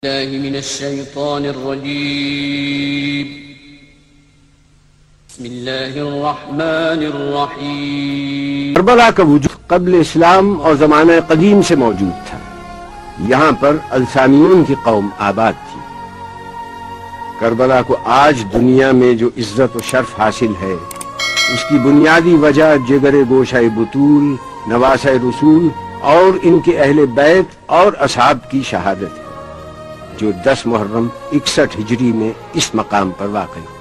الله من الشيطان الرجيم بسم الله الرحمن الرحیم۔ کربلا کا وجود قبل اسلام اور زمانہ قدیم سے موجود تھا۔ یہاں پر السامیون کی قوم آباد تھی۔ کربلا کو آج دنیا میں جو عزت و شرف حاصل ہے اس کی بنیادی وجہ جگر گوشہ بطول، نواسہ رسول اور ان کے اہل بیت اور اصحاب کی شہادت ہے، جو 10 محرم 61 ہجری میں اس مقام پر واقع ہے۔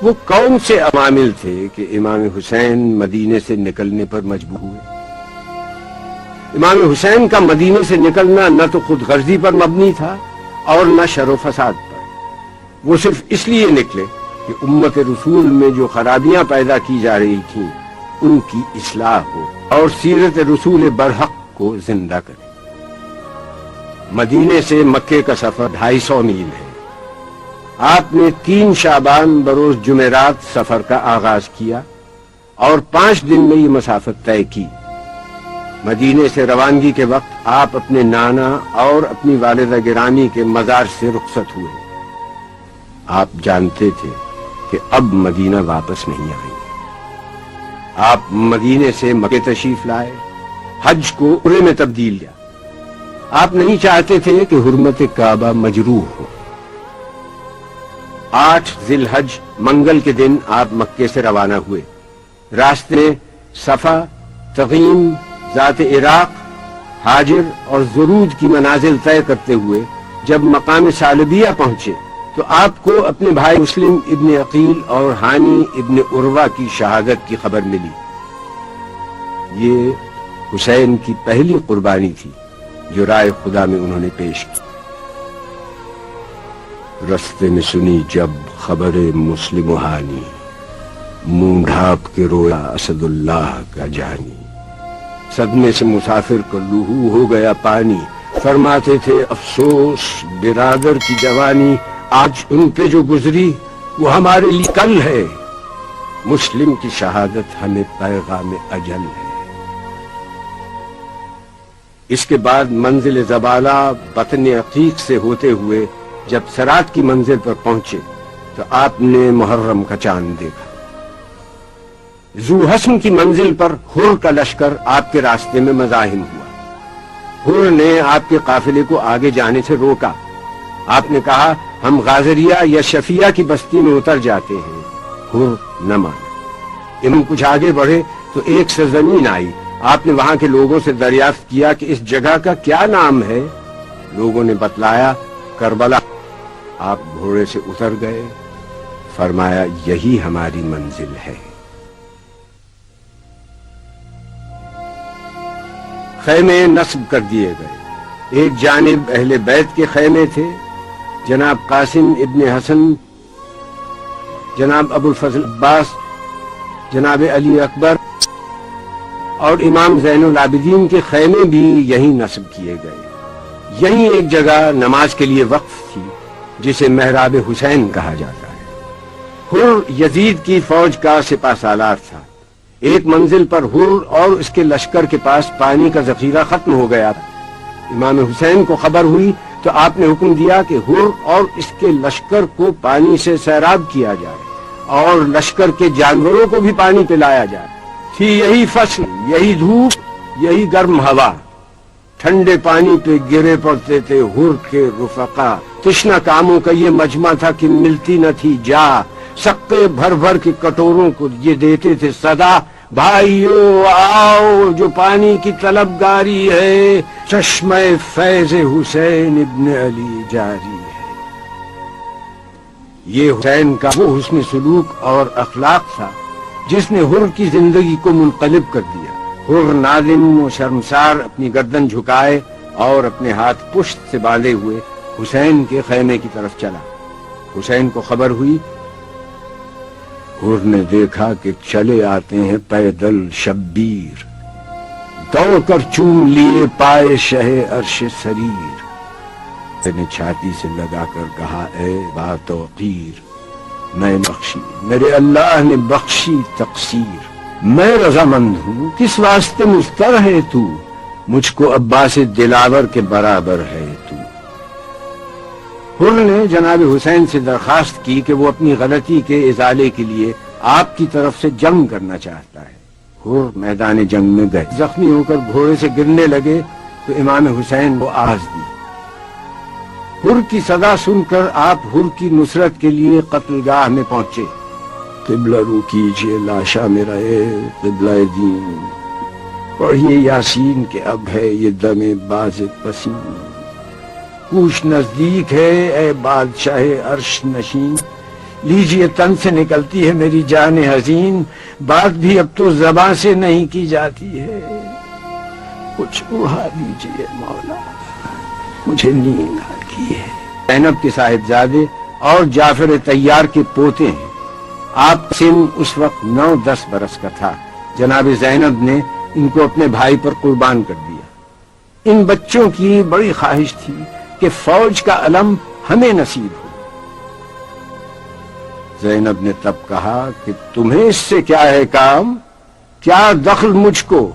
وہ کون سے عوامل تھے کہ امام حسین مدینے سے نکلنے پر مجبور ہوئے؟ امام حسین کا مدینے سے نکلنا نہ تو خود غرضی پر مبنی تھا اور نہ شر و فساد پر۔ وہ صرف اس لیے نکلے کہ امت رسول میں جو خرابیاں پیدا کی جا رہی تھیں ان کی اصلاح ہو اور سیرت رسول برحق کو زندہ کرے۔ مدینے سے مکے کا سفر 250 میل ہے۔ آپ نے 3 شعبان بروز جمعرات سفر کا آغاز کیا اور 5 دن میں یہ مسافت طے کی۔ مدینے سے روانگی کے وقت آپ اپنے نانا اور اپنی والدہ گرامی کے مزار سے رخصت ہوئے۔ آپ جانتے تھے کہ اب مدینہ واپس نہیں آئیں گے۔ آپ مدینے سے مکے تشریف لائے، حج کو عمرے میں تبدیل کیا۔ آپ نہیں چاہتے تھے کہ حرمت کعبہ مجروح ہو۔ 8 ذی الحج منگل کے دن آپ مکے سے روانہ ہوئے۔ راستے میں صفا، تغیم، ذات عراق، حاجر اور زرود کی منازل طے کرتے ہوئے جب مقام ثعلبیہ پہنچے تو آپ کو اپنے بھائی مسلم ابن عقیل اور ہانی ابن عروہ کی شہادت کی خبر ملی۔ یہ حسین کی پہلی قربانی تھی جو رائے خدا میں انہوں نے پیش کی۔ رستے میں سنی جب خبر مسلم و ہانی، منہ ڈھانپ کے رویا اسد اللہ کا جانی۔ صدمے سے مسافر کا لہو ہو گیا پانی، فرماتے تھے افسوس برادر کی جوانی، آج ان پہ جو گزری وہ ہمارے لیے کل ہے، مسلم کی شہادت ہمیں پیغام اجل ہے۔ اس کے بعد منزل زبالہ بطن عقیق سے ہوتے ہوئے جب سرات کی منزل پر پہنچے تو آپ نے محرم کا چاند دیکھا۔ ذو حسن کی منزل پر حر کا لشکر آپ کے راستے میں مزاحم ہوا۔ حر نے آپ کے قافلے کو آگے جانے سے روکا۔ آپ نے کہا ہم غازریہ یا شفیہ کی بستی میں اتر جاتے ہیں۔ حر نہ مانا۔ ہم کچھ آگے بڑھے تو ایک سرزمین آئی۔ آپ نے وہاں کے لوگوں سے دریافت کیا کہ اس جگہ کا کیا نام ہے؟ لوگوں نے بتلایا کربلا۔ آپ گھوڑے سے اتر گئے، فرمایا یہی ہماری منزل ہے۔ خیمے نصب کر دیے گئے۔ ایک جانب اہل بیت کے خیمے تھے، جناب قاسم ابن حسن، جناب ابو الفضل عباس، جناب علی اکبر اور امام زین العابدین کے خیمے بھی یہیں نصب کیے گئے۔ یہیں ایک جگہ نماز کے لیے وقف تھی جسے محراب حسین کہا جاتا ہے۔ حر یزید کی فوج کا سپہ سالار تھا۔ ایک منزل پر حر اور اس کے لشکر کے پاس پانی کا ذخیرہ ختم ہو گیا تھا۔ امام حسین کو خبر ہوئی تو آپ نے حکم دیا کہ حر اور اس کے لشکر کو پانی سے سیراب کیا جائے اور لشکر کے جانوروں کو بھی پانی پلایا جائے۔ تھی یہی فصل، یہی دھوپ، یہی گرم ہوا۔ ٹھنڈے پانی پہ گرے پڑتے تھے حر کے رفقا۔ تشنہ کاموں کا یہ مجمع تھا کہ ملتی نہ تھی جا۔ سقے بھر بھر کے کٹوروں کو یہ دیتے تھے صدا، بھائیو آؤ جو پانی کی طلبگاری ہے، چشمہ فیض حسین ابن علی جاری ہے۔ یہ حسین کا وہ حسن سلوک اور اخلاق تھا جس نے حر کی زندگی کو منقلب کر دیا۔ حر نادم و شرمسار اپنی گردن جھکائے اور اپنے ہاتھ پشت سے باندھے ہوئے حسین کے خیمے کی طرف چلا۔ حسین کو خبر ہوئی۔ حر نے دیکھا کہ چلے آتے ہیں پیدل شبیر، دوڑ کر چوم لیے پائے شہ عرش سریر۔ نے چھاتی سے لگا کر کہا اے با توقیر، میں بخشی، میرے اللہ نے بخشی تقصیر۔ میں رضامند ہوں، کس واسطے مضطر ہے تو، مجھ کو عباس دلاور کے برابر ہے تو۔ حر نے جناب حسین سے درخواست کی کہ وہ اپنی غلطی کے ازالے کے لیے آپ کی طرف سے جنگ کرنا چاہتا ہے۔ حر میدان جنگ میں گئے، زخمی ہو کر گھوڑے سے گرنے لگے تو امام حسین کو آواز دی۔ حر کی صدا سن کر آپ حر کی نصرت کے لیے قتل گاہ میں پہنچے۔ قبلہ رو کیجئے لاشا میرا اے قبلہ دین، پڑھیے یاسین کہ اب ہے یہ دم باز پسین، کوش نزدیک ہے اے بادشاہ عرش نشین، لیجئے تن سے نکلتی ہے میری جان حزین، بات بھی اب تو زباں سے نہیں کی جاتی ہے، کچھ اڑا دیجئے مولا مجھے نیند آتی ہے۔ زینب کے صاحبزادے اور جعفر طیار کے پوتے ہیں۔ آپ سن اس وقت 9-10 برس کا تھا۔ جناب زینب نے ان کو اپنے بھائی پر قربان کر دیا۔ ان بچوں کی بڑی خواہش تھی کہ فوج کا علم ہمیں نصیب ہو۔ زینب نے تب کہا کہ تمہیں اس سے کیا ہے کام، کیا دخل مجھ کو،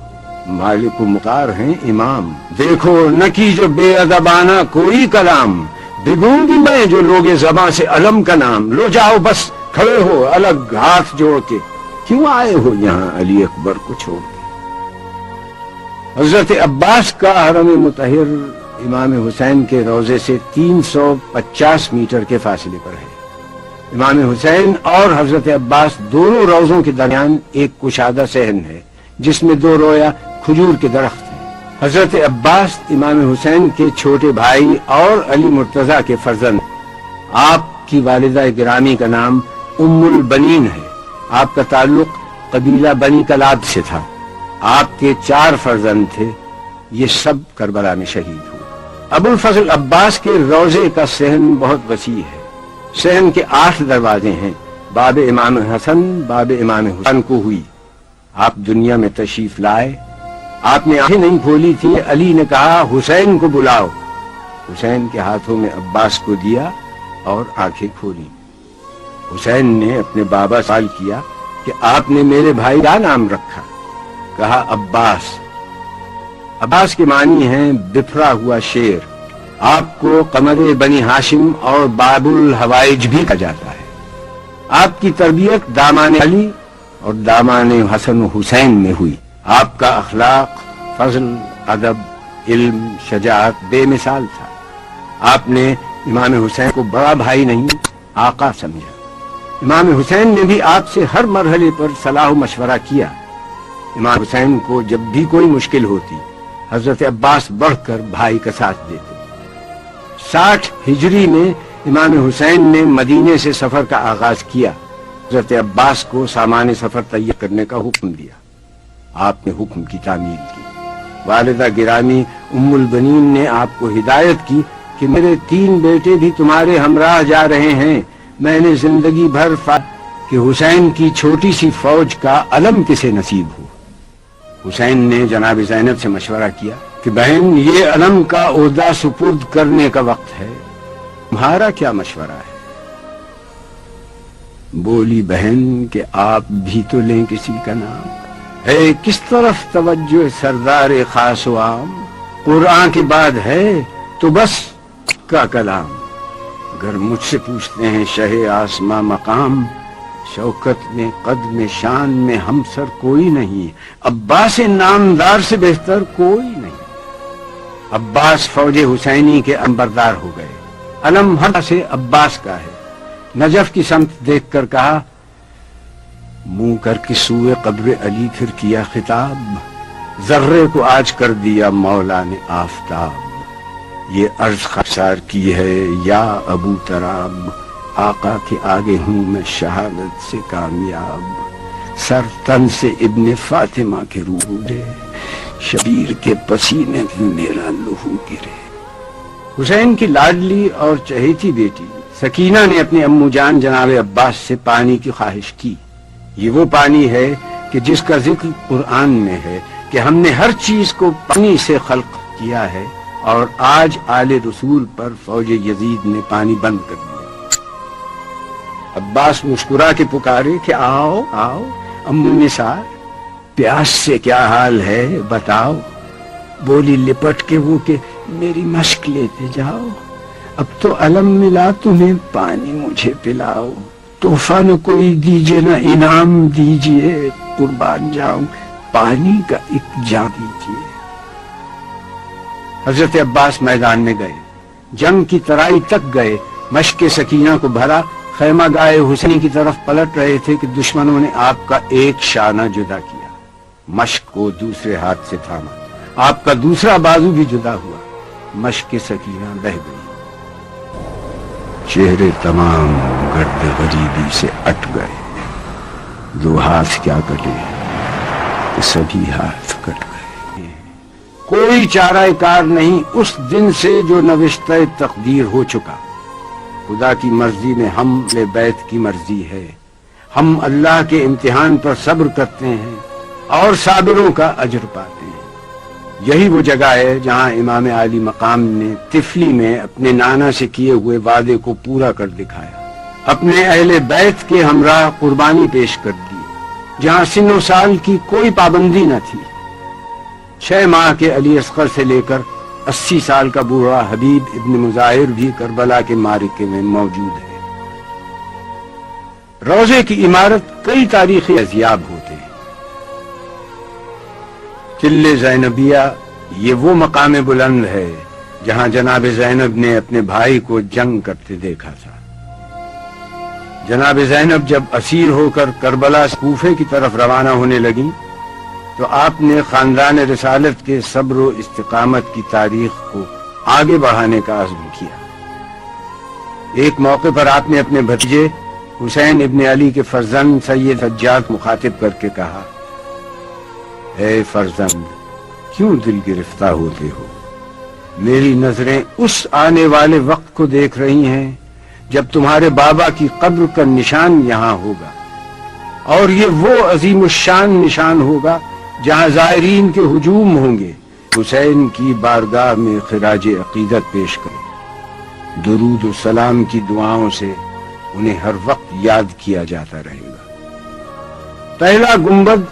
مالک و مختار ہیں امام، دیکھو نہ کی جو بے ادبانہ کوئی کلام، بگوں گی میں جو لوگے زباں سے علم کا نام، لو جاؤ بس کھڑے ہو الگ ہاتھ جوڑ کے، کیوں آئے ہو یہاں علی اکبر کو چھوڑ کے۔ حضرت عباس کا حرم مطہر امام حسین کے روضے سے 350 میٹر کے فاصلے پر ہے۔ امام حسین اور حضرت عباس دونوں روضوں کے درمیان ایک کشادہ صحن ہے جس میں 2 رویا کھجور کے درخت ہیں۔ حضرت عباس امام حسین کے چھوٹے بھائی اور علی مرتضیٰ کے فرزند۔ آپ کی والدہ گرامی کا نام ام البنین ہے۔ آپ کا تعلق قبیلہ بنی کلاب سے تھا۔ آپ کے 4 فرزند تھے، یہ سب کربلا میں شہید ہوئے۔ ابو الفضل عباس کے روضے کا صحن بہت وسیع ہے۔ صحن کے 8 دروازے ہیں۔ باب امام حسن باب امام حسین کو ہوئی۔ آپ دنیا میں تشریف لائے، آپ نے آنکھیں نہیں کھولی تھی، علی نے کہا حسین کو بلاؤ، حسین کے ہاتھوں میں عباس کو دیا اور آنکھیں کھولی۔ حسین نے اپنے بابا سے سوال کیا کہ آپ نے میرے بھائی کا نام رکھا؟ کہا عباس۔ عباس کے معنی ہیں بفرا ہوا شیر۔ آپ کو قمر بنی ہاشم اور باب الحوائج بھی کہا جاتا ہے۔ آپ کی تربیت دامان علی اور دامان حسن و حسین میں ہوئی۔ آپ کا اخلاق، فضل، ادب، علم، شجاعت بے مثال تھا۔ آپ نے امام حسین کو بڑا بھائی نہیں آقا سمجھا۔ امام حسین نے بھی آپ سے ہر مرحلے پر صلاح و مشورہ کیا۔ امام حسین کو جب بھی کوئی مشکل ہوتی حضرت عباس بڑھ کر بھائی کا ساتھ دیتے۔ 60 ہجری میں امام حسین نے مدینے سے سفر کا آغاز کیا۔ حضرت عباس کو سامان سفر تیار کرنے کا حکم دیا۔ آپ نے حکم کی تعمیل کی۔ والدہ گرامی ام البنین نے آپ کو ہدایت کی کہ میرے 3 بیٹے بھی تمہارے ہمراہ جا رہے ہیں، میں نے زندگی بھر کہ حسین کی چھوٹی سی فوج کا علم کسے نصیب ہو۔ حسین نے جناب زینب سے مشورہ کیا کہ بہن یہ علم کا عہدہ سپرد کرنے کا وقت ہے، تمہارا کیا مشورہ ہے؟ بولی بہن کہ آپ بھی تو لیں کسی کا نام، ہے کس طرف توجہ سردار خاص و عام، قرآن کے بعد ہے تو بس کا کلام، اگر مجھ سے پوچھتے ہیں شہ آسماں مقام، شوکت میں قد میں شان میں ہم سر کوئی نہیں، عباس نامدار سے بہتر کوئی نہیں۔ عباس فوج حسینی کے انبردار ہو گئے۔ علم ہر سے عباس کا ہے۔ نجف کی سمت دیکھ کر کہا، منہ کر کے سوئے قبر علی پھر کیا خطاب، ذرے کو آج کر دیا مولا نے آفتاب، یہ عرض خسار کی ہے یا ابو تراب، آقا کے آگے ہوں میں شہادت سے کامیاب، سر تن سے ابن فاطمہ کے روح دے، شبیر کے پسینے میں میرا لہو گرے۔ حسین کی لاڈلی اور چہیتی بیٹی سکینہ نے اپنی امو جان جناب عباس سے پانی کی خواہش کی۔ یہ وہ پانی ہے کہ جس کا ذکر قرآن میں ہے کہ ہم نے ہر چیز کو پانی سے خلق کیا ہے، اور آج آل رسول پر فوج یزید نے پانی بند کر دیا۔ عباس مسکرا کے پکارے کہ آؤ آؤ امو نثار، پیاس سے کیا حال ہے بتاؤ، بولی لپٹ کے وہ کہ میری مشق لیتے جاؤ، اب تو علم ملا تمہیں پانی مجھے پلاؤ، تحفہ نہ کوئی دیجیے نہ انعام دیجیے، قربان جاؤں پانی کا ایک جام دیجیے۔ حضرت عباس میدان میں گئے، جنگ کی ترائی تک گئے، مشق سکینہ کو بھرا، خیمہ گاہ حسینی کی طرف پلٹ رہے تھے کہ دشمنوں نے آپ کا ایک شانہ جدا کیا، مشق کو دوسرے ہاتھ سے تھاما، آپ کا دوسرا بازو بھی جدا ہوا، مشق سکینہ بہہ گئی، چہرے تمام گرد غریبی سے اٹ گئے، دو ہاتھ کیا کٹے کہ سبھی ہاتھ کٹ گئے، کوئی چارہ کار نہیں اس دن سے جو نوشتہ تقدیر ہو چکا۔ خدا کی مرضی میں ہم اہل بیت کی مرضی ہے، ہم اللہ کے امتحان پر صبر کرتے ہیں اور صابروں کا اجر پاتے ہیں۔ یہی وہ جگہ ہے جہاں امام عالی مقام نے طفلی میں اپنے نانا سے کیے ہوئے وعدے کو پورا کر دکھایا، اپنے اہل بیت کے ہمراہ قربانی پیش کر دی، جہاں سن و سال کی کوئی پابندی نہ تھی۔ 6 ماہ کے علی اصغر سے لے کر 80 سال کا بوڑھا حبیب ابن مظاہر بھی کربلا کے معرکے میں موجود ہے۔ روضے کی عمارت کئی تاریخی ازیاب ہوتے ہیں۔ قلعہ زینبیہ یہ وہ مقام بلند ہے جہاں جناب زینب نے اپنے بھائی کو جنگ کرتے دیکھا تھا۔ جناب زینب جب اسیر ہو کر کربلا سے کوفے کی طرف روانہ ہونے لگیں تو آپ نے خاندان رسالت کے صبر و استقامت کی تاریخ کو آگے بڑھانے کا عزم کیا۔ ایک موقع پر آپ نے اپنے بھتیجے حسین ابن علی کے فرزند سید سجاد مخاطب کر کے کہا، اے فرزند کیوں دل گرفتہ ہوتے ہو؟ میری نظریں اس آنے والے وقت کو دیکھ رہی ہیں جب تمہارے بابا کی قبر کا نشان یہاں ہوگا، اور یہ وہ عظیم الشان نشان ہوگا جہاں زائرین کے ہجوم ہوں گے۔ حسین کی بارگاہ میں خراج عقیدت پیش کریں، درود و سلام کی دعاؤں سے انہیں ہر وقت یاد کیا جاتا رہے گا۔ پہلا گنبد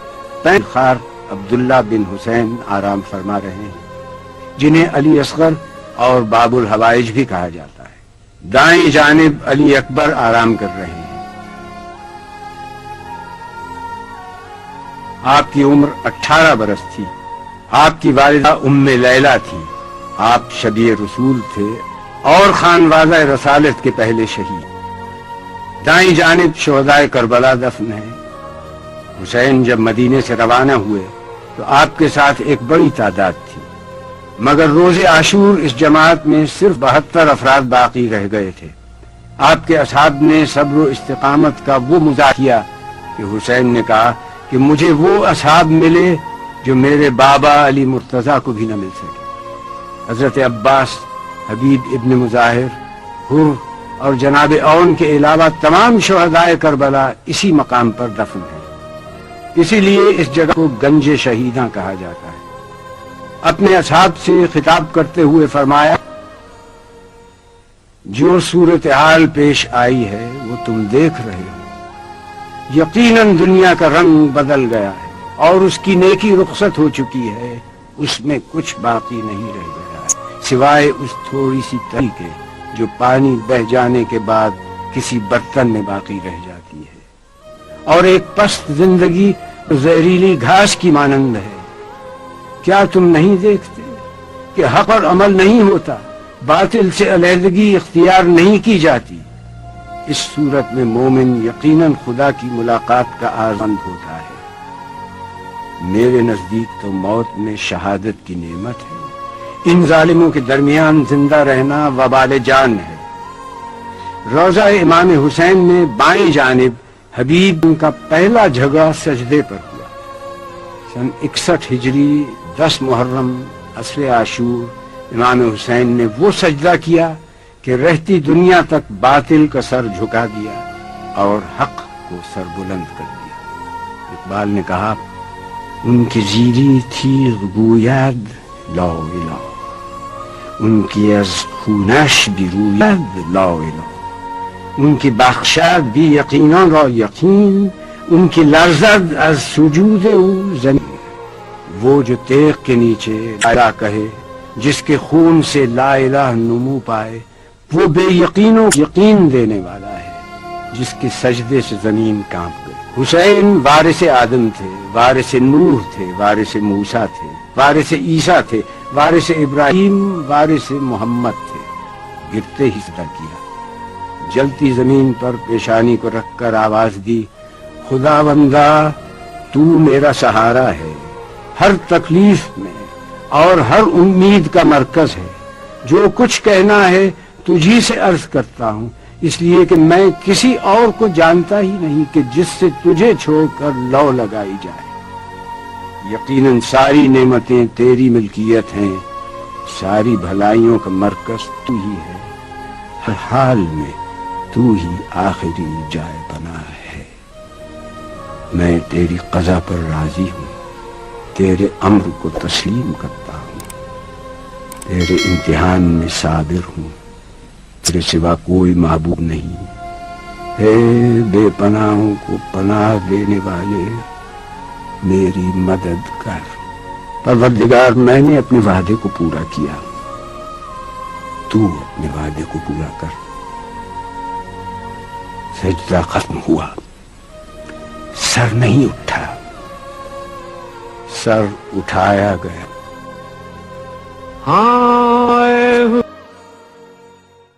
خار عبداللہ بن حسین آرام فرما رہے ہیں، جنہیں علی اصغر اور باب الحوائج بھی کہا جاتا ہے۔ دائیں جانب علی اکبر آرام کر رہے ہیں۔ آپ کی عمر 18 برس تھی، آپ کی والدہ ام لیلہ تھی، آپ شبیہ رسول تھے اور خانوادہ رسالت کے پہلے شہید۔ دائیں جانب شہدائے کربلا دفن ہیں۔ حسین جب مدینے سے روانہ ہوئے تو آپ کے ساتھ ایک بڑی تعداد تھی، مگر روز عاشور اس جماعت میں صرف 72 افراد باقی رہ گئے تھے۔ آپ کے اصحاب نے صبر و استقامت کا وہ مظاہرہ کیا کہ حسین نے کہا کہ مجھے وہ اصحاب ملے جو میرے بابا علی مرتضیٰ کو بھی نہ مل سکے۔ حضرت عباس، حبیب ابن مظاہر، حر اور جناب اون کے علاوہ تمام شہدائے کربلا اسی مقام پر دفن ہیں، اسی لیے اس جگہ کو گنج شہیداں کہا جاتا ہے۔ اپنے اصحاب سے خطاب کرتے ہوئے فرمایا، جو صورتحال پیش آئی ہے وہ تم دیکھ رہے ہو، یقیناً دنیا کا رنگ بدل گیا ہے اور اس کی نیکی رخصت ہو چکی ہے، اس میں کچھ باقی نہیں رہ گیا ہے سوائے اس تھوڑی سی تری کے جو پانی بہہ جانے کے بعد کسی برتن میں باقی رہ جاتی ہے، اور ایک پست زندگی زہریلی گھاس کی مانند ہے۔ کیا تم نہیں دیکھتے کہ حق اور عمل نہیں ہوتا، باطل سے علیحدگی اختیار نہیں کی جاتی؟ اس صورت میں مومن یقیناً خدا کی ملاقات کا آزمند ہوتا ہے۔ میرے نزدیک تو موت میں شہادت کی نعمت ہے، ان ظالموں کے درمیان زندہ رہنا وبال جان ہے۔ روضہ امام حسین میں بائیں جانب حبیب کا پہلا جھگڑا سجدے پر ہوا۔ سن 61 ہجری 10 محرم عصر عاشور امام حسین نے وہ سجدہ کیا کہ رہتی دنیا تک باطل کا سر جھکا دیا اور حق کو سر بلند کر دیا۔ اقبال نے کہا، ان کی زیری تھی گوید لا الہ، ان کی از خونش بھی روید لا الہ، ان کی بخشد بھی یقیناً را یقین، ان کی لرزد از سجود او زمین، وہ جو تیغ کے نیچے لا الہ کہے، جس کے خون سے لا الہ نمو پائے، وہ بے یقینوں یقین دینے والا ہے، جس کے سجدے سے زمین کانپ گئی۔ حسین وارث آدم تھے، وارث نوح تھے، وارث موسیٰ تھے، وارث عیسیٰ تھے، وارث ابراہیم، وارث محمد تھے۔ گرتے ہی صدا کیا، جلتی زمین پر پیشانی کو رکھ کر آواز دی، خدا بندہ تو میرا سہارا ہے، ہر تکلیف میں اور ہر امید کا مرکز ہے۔ جو کچھ کہنا ہے تجھی سے عرض کرتا ہوں، اس لیے کہ میں کسی اور کو جانتا ہی نہیں کہ جس سے تجھے چھوڑ کر لو لگائی جائے۔ یقیناً ساری نعمتیں تیری ملکیت ہیں، ساری بھلائیوں کا مرکز تو ہی ہے، ہر حال میں تو ہی آخری جائے پناہ ہے۔ میں تیری قضا پر راضی ہوں، تیرے امر کو تسلیم کرتا ہوں، تیرے امتحان میں صابر ہوں، تیرے سوا کوئی معبود نہیں۔ اے بے پناہوں کو پناہ دینے والے، میری مدد کر۔ پروردگار، میں نے اپنے وعدے کو پورا کیا، تو اپنے وعدے کو پورا کر۔ سجدہ ختم ہوا، سر نہیں اٹھا، سر اٹھایا گیا۔ ہاں